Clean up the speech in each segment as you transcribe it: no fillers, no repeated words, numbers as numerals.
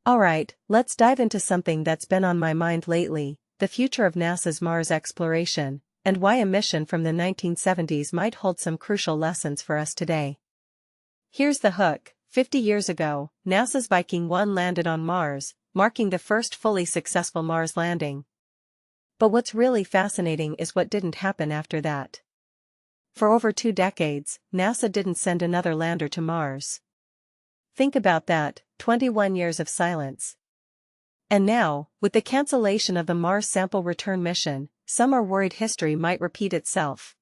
Alright, let's dive into something that's been on my mind lately, the future of NASA's Mars exploration, and why a mission from the 1970s might hold some crucial lessons for us today. Here's the hook: 50 years ago, NASA's Viking 1 landed on Mars, marking the first fully successful Mars landing. But what's really fascinating is what didn't happen after that. For over 2 decades, NASA didn't send another lander to Mars. Think about that, 21 years of silence. And now, with the cancellation of the Mars sample return mission, some are worried history might repeat itself.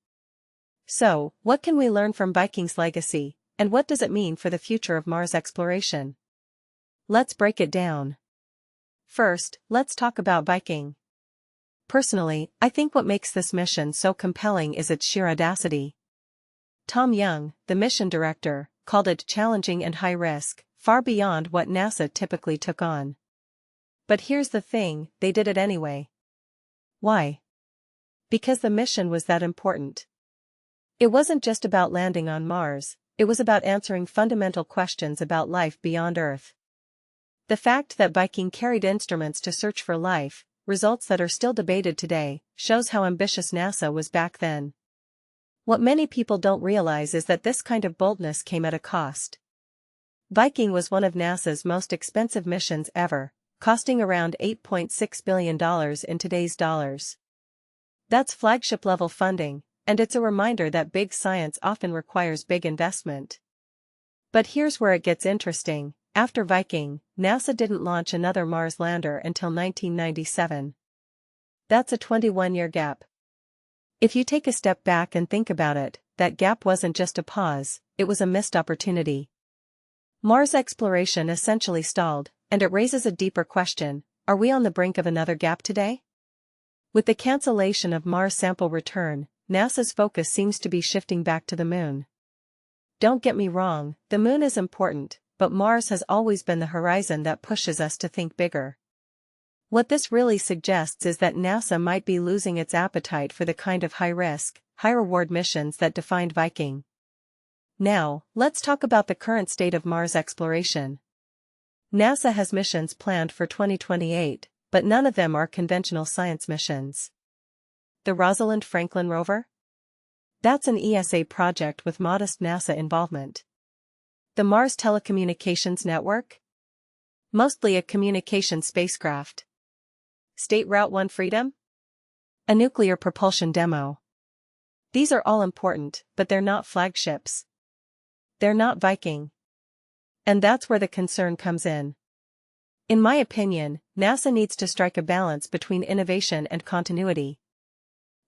So, what can we learn from Viking's legacy, and what does it mean for the future of Mars exploration? Let's break it down. First, let's talk about Viking. Personally, I think what makes this mission so compelling is its sheer audacity. Tom Young, the mission director, called it challenging and high risk, far beyond what NASA typically took on. But here's the thing, they did it anyway. Why? Because the mission was that important. It wasn't just about landing on Mars, it was about answering fundamental questions about life beyond Earth. The fact that Viking carried instruments to search for life, results that are still debated today, shows how ambitious NASA was back then. What many people don't realize is that this kind of boldness came at a cost. Viking was one of NASA's most expensive missions ever, costing around $8.6 billion in today's dollars. That's flagship-level funding, and it's a reminder that big science often requires big investment. But here's where it gets interesting: after Viking, NASA didn't launch another Mars lander until 1997. That's a 21-year gap. If you take a step back and think about it, that gap wasn't just a pause, it was a missed opportunity. Mars exploration essentially stalled, and it raises a deeper question: are we on the brink of another gap today? With the cancellation of Mars sample return, NASA's focus seems to be shifting back to the Moon. Don't get me wrong, the Moon is important, but Mars has always been the horizon that pushes us to think bigger. What this really suggests is that NASA might be losing its appetite for the kind of high-risk, high-reward missions that defined Viking. Now, let's talk about the current state of Mars exploration. NASA has missions planned for 2028, but none of them are conventional science missions. The Rosalind Franklin rover? That's an ESA project with modest NASA involvement. The Mars Telecommunications Network? Mostly a communication spacecraft. State Route 1 Freedom? A nuclear propulsion demo. These are all important, but they're not flagships. They're not Viking. And that's where the concern comes in. In my opinion, NASA needs to strike a balance between innovation and continuity.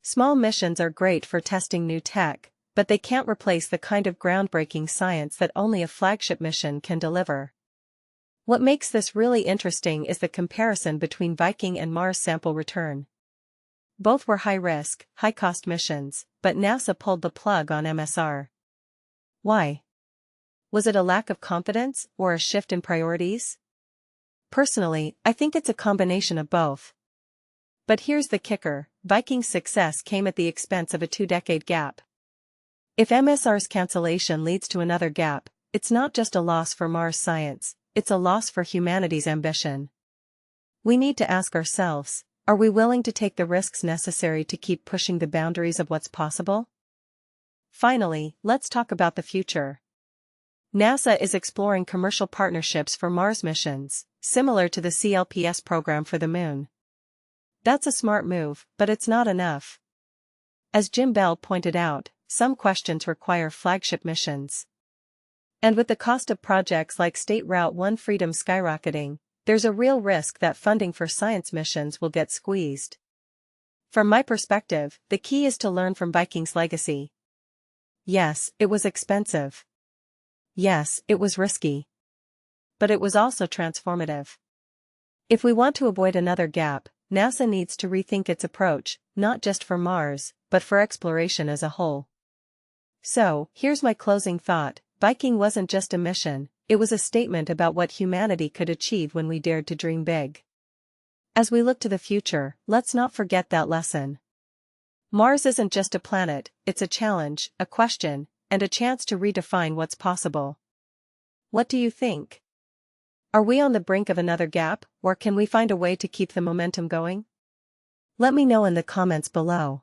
Small missions are great for testing new tech, but they can't replace the kind of groundbreaking science that only a flagship mission can deliver. What makes this really interesting is the comparison between Viking and Mars sample return. Both were high-risk, high-cost missions, but NASA pulled the plug on MSR. Why? Was it a lack of confidence, or a shift in priorities? Personally, I think it's a combination of both. But here's the kicker: Viking's success came at the expense of a 2-decade gap. If MSR's cancellation leads to another gap, it's not just a loss for Mars science, it's a loss for humanity's ambition. We need to ask ourselves, are we willing to take the risks necessary to keep pushing the boundaries of what's possible? Finally, let's talk about the future. NASA is exploring commercial partnerships for Mars missions, similar to the CLPS program for the Moon. That's a smart move, but it's not enough. As Jim Bell pointed out, some questions require flagship missions. And with the cost of projects like State Route 1 Freedom skyrocketing, there's a real risk that funding for science missions will get squeezed. From my perspective, the key is to learn from Viking's legacy. Yes, it was expensive. Yes, it was risky. But it was also transformative. If we want to avoid another gap, NASA needs to rethink its approach, not just for Mars, but for exploration as a whole. So, here's my closing thought: Viking wasn't just a mission, it was a statement about what humanity could achieve when we dared to dream big. As we look to the future, let's not forget that lesson. Mars isn't just a planet, it's a challenge, a question, and a chance to redefine what's possible. What do you think? Are we on the brink of another gap, or can we find a way to keep the momentum going? Let me know in the comments below.